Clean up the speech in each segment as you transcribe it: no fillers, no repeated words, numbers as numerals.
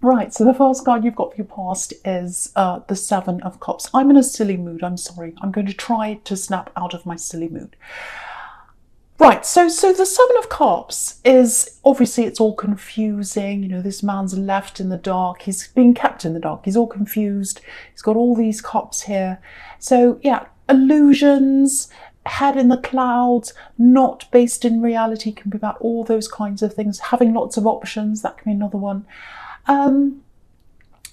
Right, so the first card you've got for your past is the Seven of Cups. I'm in a silly mood, I'm sorry. I'm going to try to snap out of my silly mood. Right, so the Seven of Cups is, obviously it's all confusing. You know, this man's left in the dark. He's being kept in the dark. He's all confused. He's got all these cups here. So yeah, illusions, head in the clouds, not based in reality, can be about all those kinds of things. Having lots of options, that can be another one.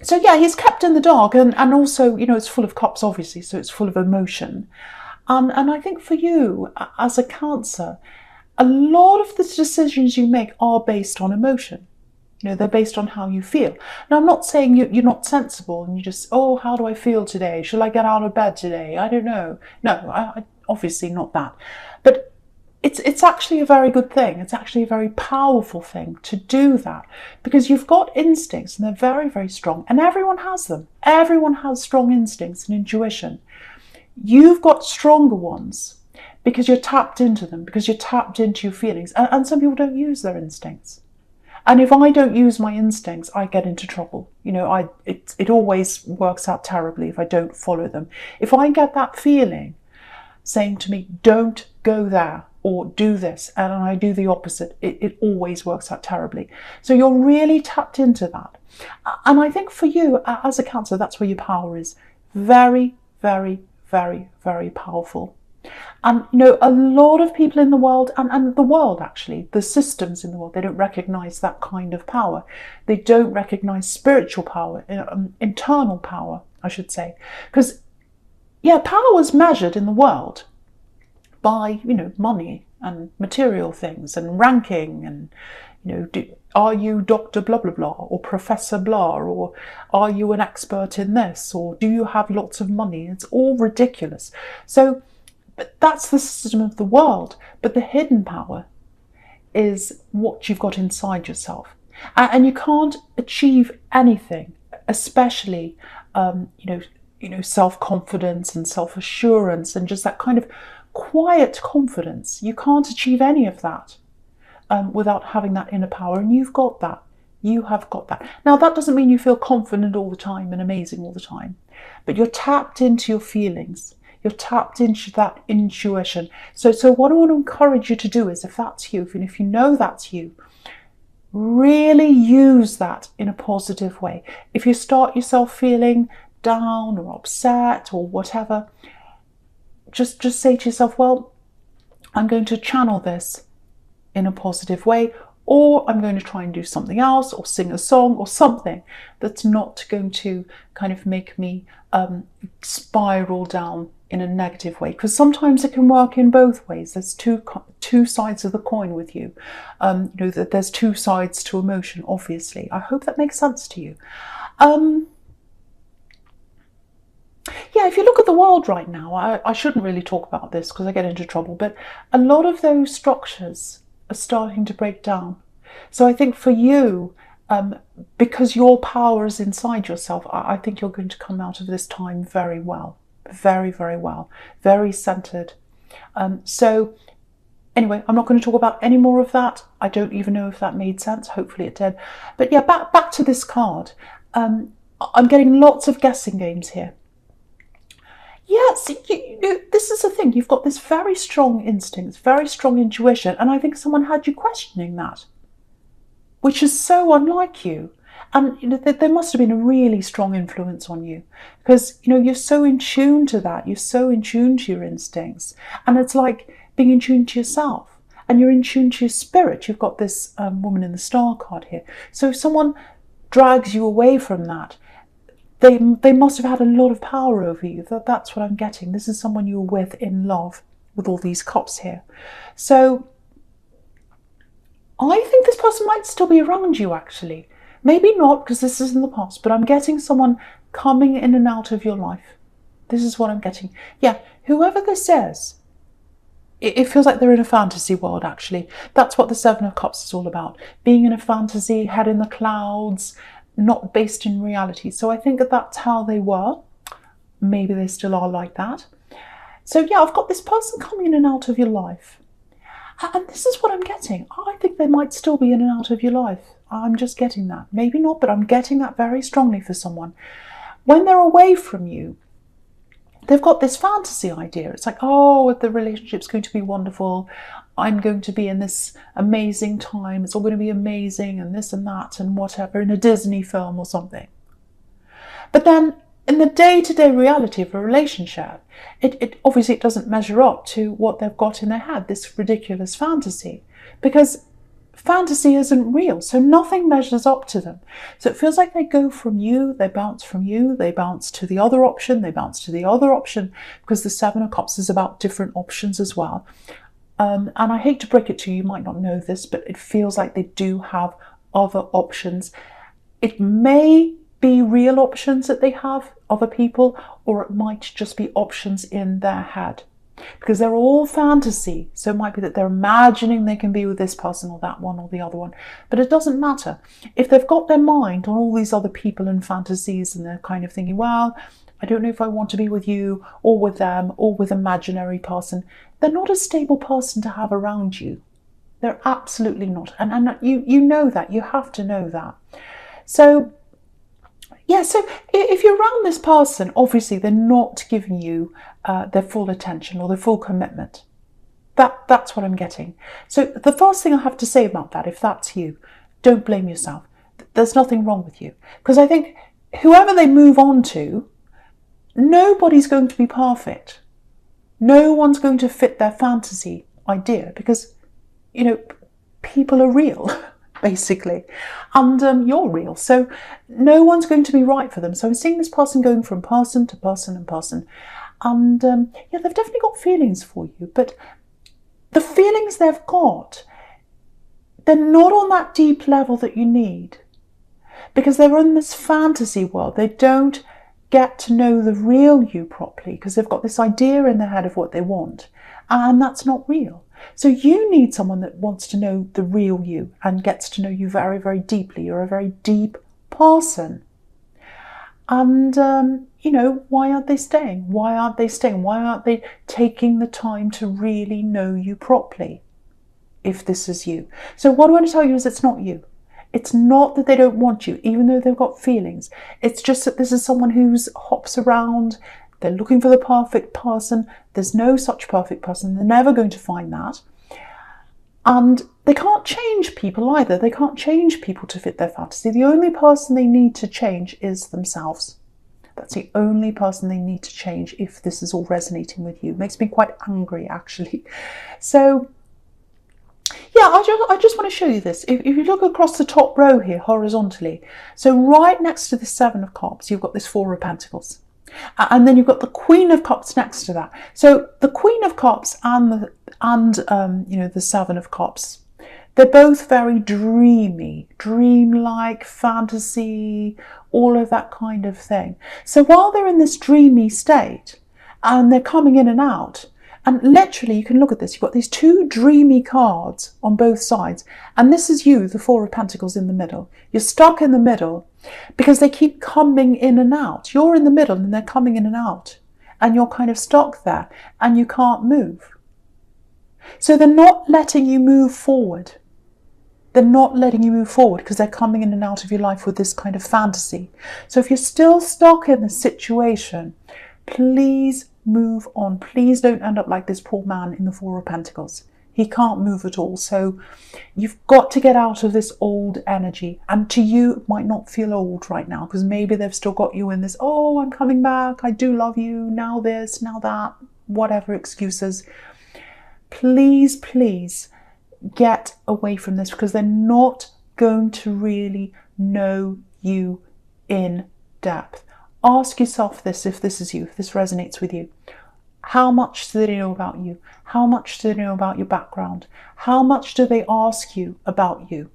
So yeah, he's kept in the dark, and also, you know, it's full of cups, obviously, so it's full of emotion. And I think for you, as a Cancer, a lot of the decisions you make are based on emotion. You know, they're based on how you feel. Now, I'm not saying you're not sensible and you just, oh, how do I feel today? Shall I get out of bed today? I don't know. No, obviously not that. But it's actually a very good thing. It's actually a very powerful thing to do that, because you've got instincts and they're very, very strong, and everyone has them. Everyone has strong instincts and intuition. You've got stronger ones because you're tapped into them, because you're tapped into your feelings. And some people don't use their instincts. And if I don't use my instincts, I get into trouble. You know, it always works out terribly if I don't follow them. If I get that feeling saying to me, don't go there or do this, and I do the opposite, it always works out terribly. So you're really tapped into that. And I think for you, as a Cancer, that's where your power is. Very, very, very, very powerful. And you know, a lot of people in the world, and the world actually, the systems in the world, they don't recognize that kind of power. They don't recognize spiritual power, internal power, I should say. Because, yeah, power is measured in the world by, you know, money and material things and ranking and, you know, are you Dr. blah, blah, blah, or Professor blah, or are you an expert in this, or do you have lots of money? It's all ridiculous. So, but that's the system of the world. But the hidden power is what you've got inside yourself. And you can't achieve anything, especially, you know, self-confidence and self-assurance and just that kind of quiet confidence. You can't achieve any of that without having that inner power, and you've got that. You have got that. Now, that doesn't mean you feel confident all the time and amazing all the time, but you're tapped into your feelings. You're tapped into that intuition. So what I want to encourage you to do is, if that's you, and if you know that's you, really use that in a positive way. If you start yourself feeling down or upset or whatever, just say to yourself, well, I'm going to channel this in a positive way, or I'm going to try and do something else, or sing a song or something that's not going to kind of make me spiral down in a negative way. Because sometimes it can work in both ways. There's two sides of the coin with you. You know, that there's two sides to emotion, obviously. I hope that makes sense to you. Yeah, if you look at the world right now, I shouldn't really talk about this because I get into trouble, but a lot of those structures are starting to break down. So I think for you, because your power is inside yourself, I think you're going to come out of this time very well. Very, very well. Very centered. So anyway, I'm not going to talk about any more of that. I don't even know if that made sense. Hopefully it did. But yeah, back to this card. I'm getting lots of guessing games here. Yes, you know, this is the thing. You've got this very strong instinct, very strong intuition, and I think someone had you questioning that, which is so unlike you. And you know, there must have been a really strong influence on you, because you know, you're so in tune to that. You're so in tune to your instincts, and it's like being in tune to yourself, and you're in tune to your spirit. You've got this woman in the star card here. So if someone drags you away from that, they must have had a lot of power over you. That's what I'm getting. This is someone you were with in love, with all these cups here. So I think this person might still be around you, actually. Maybe not, because this is in the past, but I'm getting someone coming in and out of your life. This is what I'm getting. Yeah, whoever this is, it feels like they're in a fantasy world, actually. That's what the Seven of Cups is all about. Being in a fantasy, head in the clouds, not based in reality. So I think that's how they were. Maybe they still are like that. So yeah, I've got this person coming in and out of your life. And this is what I'm getting. I think they might still be in and out of your life I'm just getting that. Maybe not, but I'm getting that very strongly for someone. When they're away from you, they've got this fantasy idea. It's like, oh, the relationship's going to be wonderful. I'm going to be in this amazing time. It's all going to be amazing and this and that and whatever, in a Disney film or something. But then in the day-to-day reality of a relationship, it obviously doesn't measure up to what they've got in their head, this ridiculous fantasy. Because fantasy isn't real, so nothing measures up to them. So it feels like they go from you, they bounce from you, they bounce to the other option, they bounce to the other option, because the Seven of Cups is about different options as well. And I hate to break it to you, you might not know this, but it feels like they do have other options. It may be real options that they have, other people, or it might just be options in their head. Because they're all fantasy, so it might be that they're imagining they can be with this person or that one or the other one, but it doesn't matter. If they've got their mind on all these other people and fantasies and they're kind of thinking, well, I don't know if I want to be with you or with them or with an imaginary person, they're not a stable person to have around you. They're absolutely not. And you know that. You have to know that. So yeah, so if you're around this person, obviously they're not giving you their full attention or their full commitment. That's what I'm getting. So the first thing I have to say about that, if that's you, don't blame yourself. There's nothing wrong with you. Because I think whoever they move on to, nobody's going to be perfect. No one's going to fit their fantasy idea because, you know, people are real. Basically, and you're real, so no one's going to be right for them. So I'm seeing this person going from person to person and person, and yeah, they've definitely got feelings for you, but the feelings they've got, they're not on that deep level that you need, because they're in this fantasy world. They don't get to know the real you properly because they've got this idea in their head of what they want, and that's not real. So you need someone that wants to know the real you and gets to know you very, very deeply. You're a very deep person. And, you know, why aren't they staying? Why aren't they staying? Why aren't they taking the time to really know you properly, if this is you? So what I want to tell you is it's not you. It's not that they don't want you, even though they've got feelings. It's just that this is someone who's hops around. They're looking for the perfect person. There's no such perfect person. They're never going to find that. And they can't change people either. They can't change people to fit their fantasy. The only person they need to change is themselves. That's the only person they need to change if this is all resonating with you. It makes me quite angry, actually. So, yeah, I just want to show you this. If you look across the top row here, horizontally, so right next to the Seven of Cups, you've got this Four of Pentacles. And then you've got the Queen of Cups next to that. So the Queen of Cups and you know, the Seven of Cups, they're both very dreamy, dreamlike, fantasy, all of that kind of thing. So while they're in this dreamy state and they're coming in and out, and literally you can look at this, you've got these two dreamy cards on both sides, and this is you, the Four of Pentacles in the middle. You're stuck in the middle because they keep coming in and out. You're in the middle and they're coming in and out, and you're kind of stuck there and you can't move. So they're not letting you move forward. They're not letting you move forward because they're coming in and out of your life with this kind of fantasy. So if you're still stuck in this situation, please move on. Please don't end up like this poor man in the Four of Pentacles. He can't move at all. So you've got to get out of this old energy. And to you, it might not feel old right now because maybe they've still got you in this, oh, I'm coming back, I do love you, now this, now that, whatever excuses. Please, please get away from this because they're not going to really know you in depth. Ask yourself this, if this is you, if this resonates with you. How much do they know about you? How much do they know about your background? How much do they ask you about you?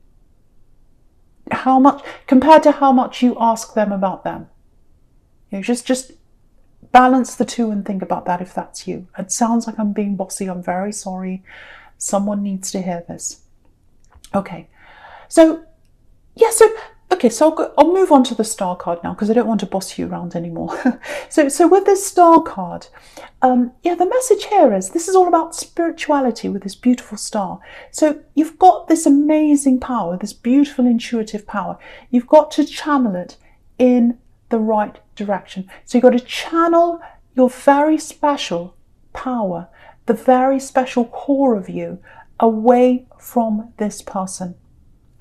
How much, compared to how much you ask them about them? You know, just balance the two and think about that if that's you. It sounds like I'm being bossy. I'm very sorry. Someone needs to hear this. Okay. So, yeah, so Okay, so I'll move on to the star card now because I don't want to boss you around anymore. So with this star card, yeah, the message here is this is all about spirituality with this beautiful star. So you've got this amazing power, this beautiful intuitive power. You've got to channel it in the right direction. So you've got to channel your very special power, the very special core of you, away from this person.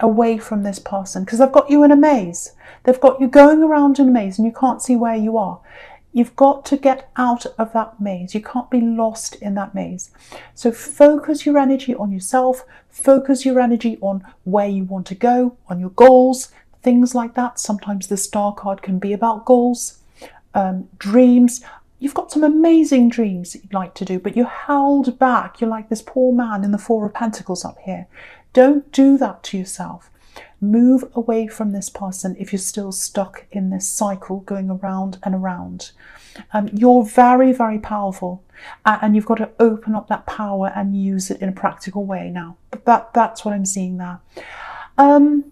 Away from this person, because they've got you in a maze. They've got you going around in a maze and you can't see where you are. You've got to get out of that maze. You can't be lost in that maze. So focus your energy on yourself, focus your energy on where you want to go, on your goals, things like that. Sometimes the star card can be about goals, dreams. You've got some amazing dreams that you'd like to do, but you're held back. You're like this poor man in the Four of Pentacles up here. Don't do that to yourself. Move away from this person if you're still stuck in this cycle going around and around. You're very, very powerful, and you've got to open up that power and use it in a practical way now. But that's what I'm seeing there. Okay,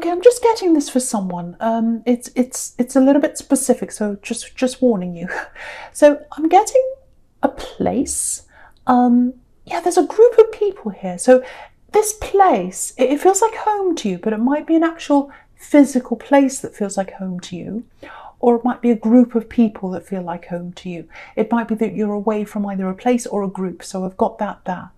I'm just getting this for someone. It's a little bit specific, so just warning you. So I'm getting a place. Yeah, there's a group of people here. So this place, it feels like home to you, but it might be an actual physical place that feels like home to you, or it might be a group of people that feel like home to you. It might be that you're away from either a place or a group. So I've got that there.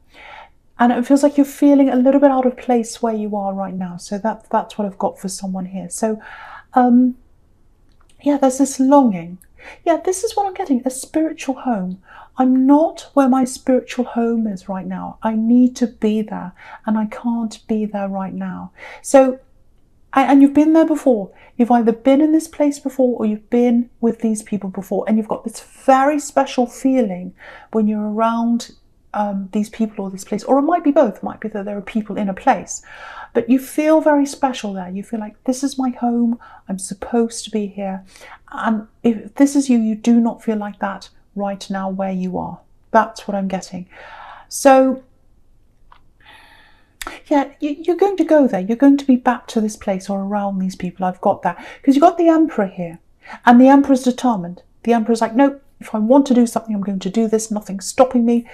And it feels like you're feeling a little bit out of place where you are right now. So that's what I've got for someone here. So, yeah, there's this longing. Yeah, this is what I'm getting, a spiritual home. I'm not where my spiritual home is right now. I need to be there, and I can't be there right now. So, and you've been there before. You've either been in this place before or you've been with these people before, and you've got this very special feeling when you're around these people or this place, or it might be both. It might be that there are people in a place, but you feel very special there. You feel like this is my home. I'm supposed to be here. And if this is you, you do not feel like that right now where you are. That's what I'm getting. So yeah, you're going to go there. You're going to be back to this place or around these people. I've got that. Because you've got the Emperor here. And the Emperor's determined. The Emperor's like, no, if I want to do something, I'm going to do this. Nothing's stopping me.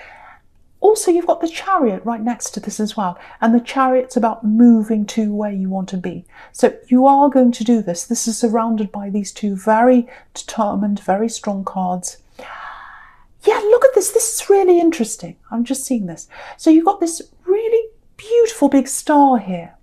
Also, you've got the Chariot right next to this as well. And the Chariot's about moving to where you want to be. So you are going to do this. This is surrounded by these two very determined, very strong cards. Yeah, look at this. This is really interesting. I'm just seeing this. So you've got this really beautiful big star here.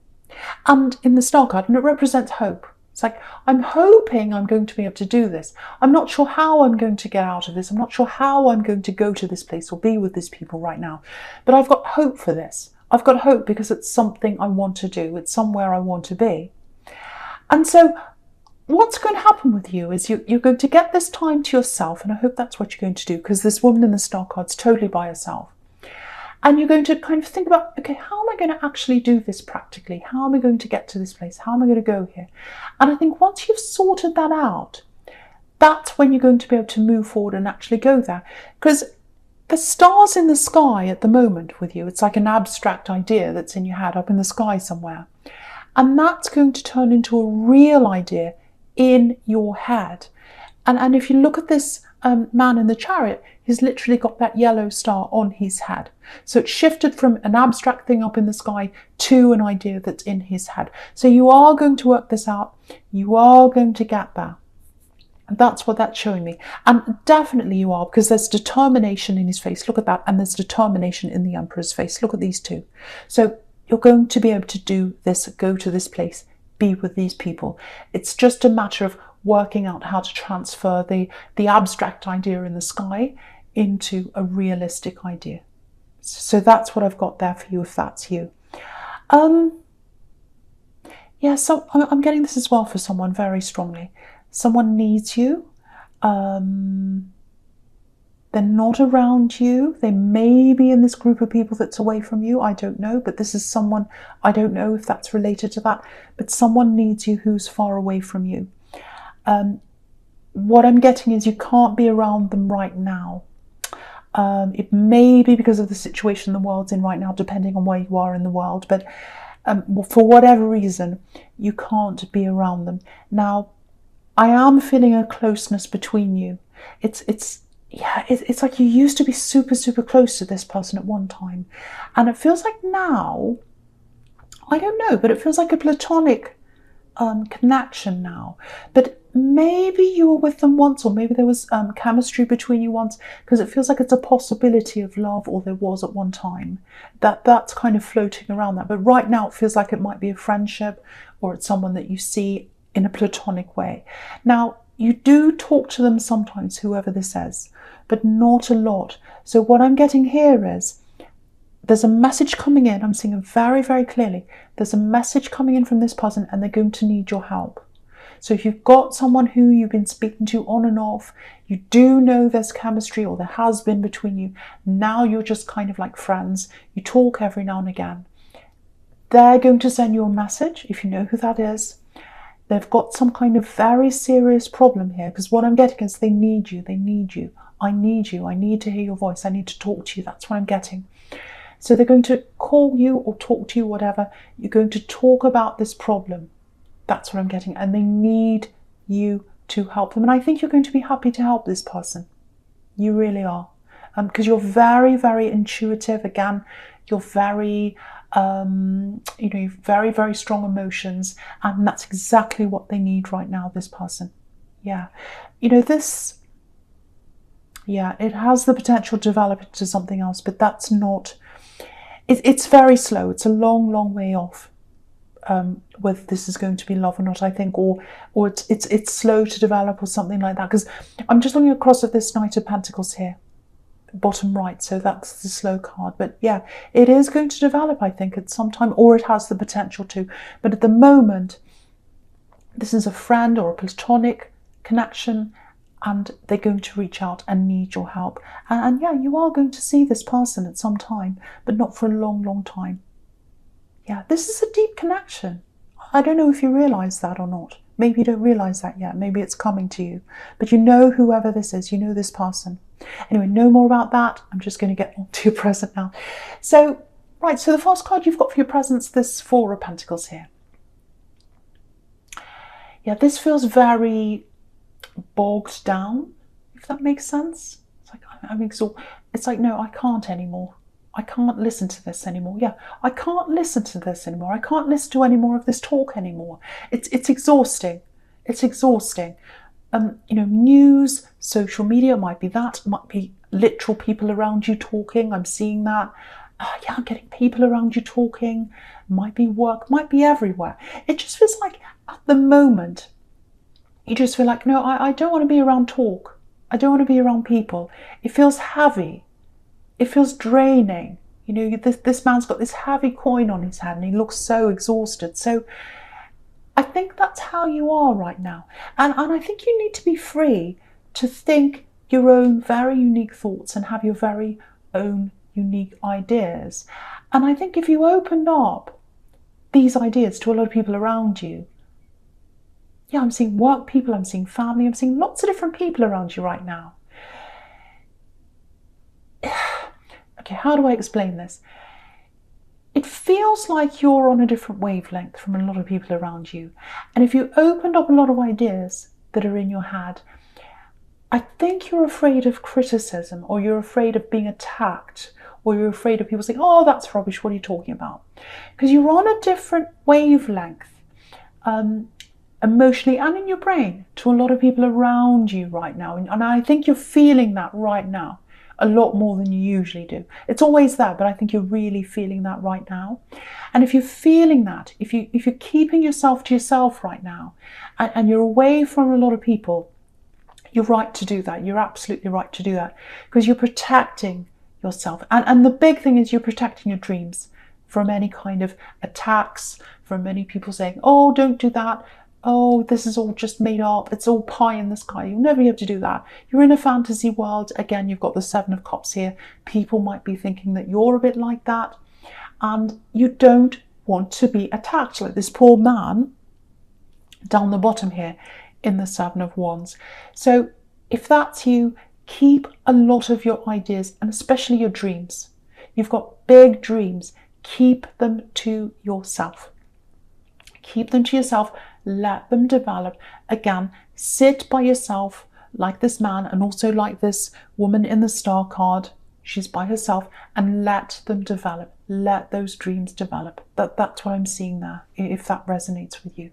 And in the star card, and it represents hope. It's like, I'm hoping I'm going to be able to do this. I'm not sure how I'm going to get out of this. I'm not sure how I'm going to go to this place or be with these people right now. But I've got hope for this. I've got hope because it's something I want to do. It's somewhere I want to be. And so what's going to happen with you is you're going to get this time to yourself. And I hope that's what you're going to do, because this woman in the star card's totally by herself. And you're going to kind of think about, okay, how am I going to actually do this practically? How am I going to get to this place? How am I going to go here? And I think once you've sorted that out, that's when you're going to be able to move forward and actually go there. Because the stars in the sky at the moment with you, it's like an abstract idea that's in your head up in the sky somewhere. And that's going to turn into a real idea in your head. And if you look at this man in the Chariot, he's literally got that yellow star on his head. So it's shifted from an abstract thing up in the sky to an idea that's in his head. So you are going to work this out. You are going to get there. And that's what that's showing me. And definitely you are, because there's determination in his face. Look at that. And there's determination in the Emperor's face. Look at these two. So you're going to be able to do this, go to this place, be with these people. It's just a matter of working out how to transfer the abstract idea in the sky into a realistic idea. So that's what I've got there for you, if that's you. Yeah, so I'm getting this as well for someone very strongly. Someone needs you. They're not around you. They may be in this group of people that's away from you. I don't know, but this is someone, I don't know if that's related to that, but someone needs you who's far away from you. What I'm getting is you can't be around them right now. It may be because of the situation the world's in right now, depending on where you are in the world, but for whatever reason, you can't be around them. Now, I am feeling a closeness between you. It's like you used to be super, super close to this person at one time. And it feels like now, I don't know, but it feels like a platonic connection now. But maybe you were with them once, or maybe there was chemistry between you once, because it feels like it's a possibility of love, or there was at one time. That's kind of floating around that. But right now it feels like it might be a friendship, or it's someone that you see in a platonic way. Now, you do talk to them sometimes, whoever this is, but not a lot. So what I'm getting here is there's a message coming in. I'm seeing it very, very clearly. There's a message coming in from this person, and they're going to need your help. So if you've got someone who you've been speaking to on and off, you do know there's chemistry, or there has been between you. Now you're just kind of like friends. You talk every now and again. They're going to send you a message, if you know who that is. They've got some kind of very serious problem here, because what I'm getting is they need you. They need you. I need you. I need to hear your voice. I need to talk to you. That's what I'm getting. So they're going to call you or talk to you, whatever. You're going to talk about this problem. That's what I'm getting. And they need you to help them. And I think you're going to be happy to help this person. You really are. Because you're very, very intuitive. Again, you're very, you've very, very strong emotions. And that's exactly what they need right now, this person. Yeah. It has the potential to develop into something else, but that's not... It's very slow. It's a long, long way off whether this is going to be love or not, I think, or it's slow to develop or something like that. Because I'm just looking across at this Knight of Pentacles here, bottom right, so that's the slow card. But yeah, it is going to develop, I think, at some time, or it has the potential to. But at the moment, this is a friend or a platonic connection, and they're going to reach out and need your help. And yeah, you are going to see this person at some time, but not for a long, long time. Yeah, this is a deep connection. I don't know if you realise that or not. Maybe you don't realise that yet. Maybe it's coming to you. But you know whoever this is. You know this person. Anyway, no more about that. I'm just going to get on to your present now. So, right, so the first card you've got for your presents, this Four of Pentacles here. Yeah, this feels very bogged down, if that makes sense. It's like, I'm exhausted. It's like, no, I can't anymore. I can't listen to this anymore. Yeah, I can't listen to this anymore. I can't listen to any more of this talk anymore. It's exhausting. It's exhausting. News, social media, might be that, might be literal people around you talking. I'm seeing that. Yeah, I'm getting people around you talking. Might be work, might be everywhere. It just feels like at the moment, you just feel like, no, I don't want to be around talk. I don't want to be around people. It feels heavy. It feels draining. This man's got this heavy coin on his head and he looks so exhausted. So I think that's how you are right now. And I think you need to be free to think your own very unique thoughts and have your very own unique ideas. And I think if you opened up these ideas to a lot of people around you, yeah, I'm seeing work people, I'm seeing family, I'm seeing lots of different people around you right now. Okay, how do I explain this? It feels like you're on a different wavelength from a lot of people around you. And if you opened up a lot of ideas that are in your head, I think you're afraid of criticism, or you're afraid of being attacked, or you're afraid of people saying, oh, that's rubbish, what are you talking about? Because you're on a different wavelength, emotionally and in your brain, to a lot of people around you right now. And I think you're feeling that right now a lot more than you usually do. It's always there, but I think you're really feeling that right now. And if you're feeling that, if you're keeping yourself to yourself right now, and you're away from a lot of people, you're right to do that. You're absolutely right to do that, because you're protecting yourself. And the big thing is you're protecting your dreams from any kind of attacks, from many people saying, oh, don't do that. Oh, this is all just made up. It's all pie in the sky. You'll never be able to do that. You're in a fantasy world. Again, you've got the Seven of Cups here. People might be thinking that you're a bit like that. And you don't want to be attacked like this poor man down the bottom here in the Seven of Wands. So if that's you, keep a lot of your ideas, and especially your dreams. You've got big dreams. Keep them to yourself. Keep them to yourself. Let them develop. Again, sit by yourself like this man and also like this woman in the star card. She's by herself, and let them develop. Let those dreams develop. That's what I'm seeing there, if that resonates with you.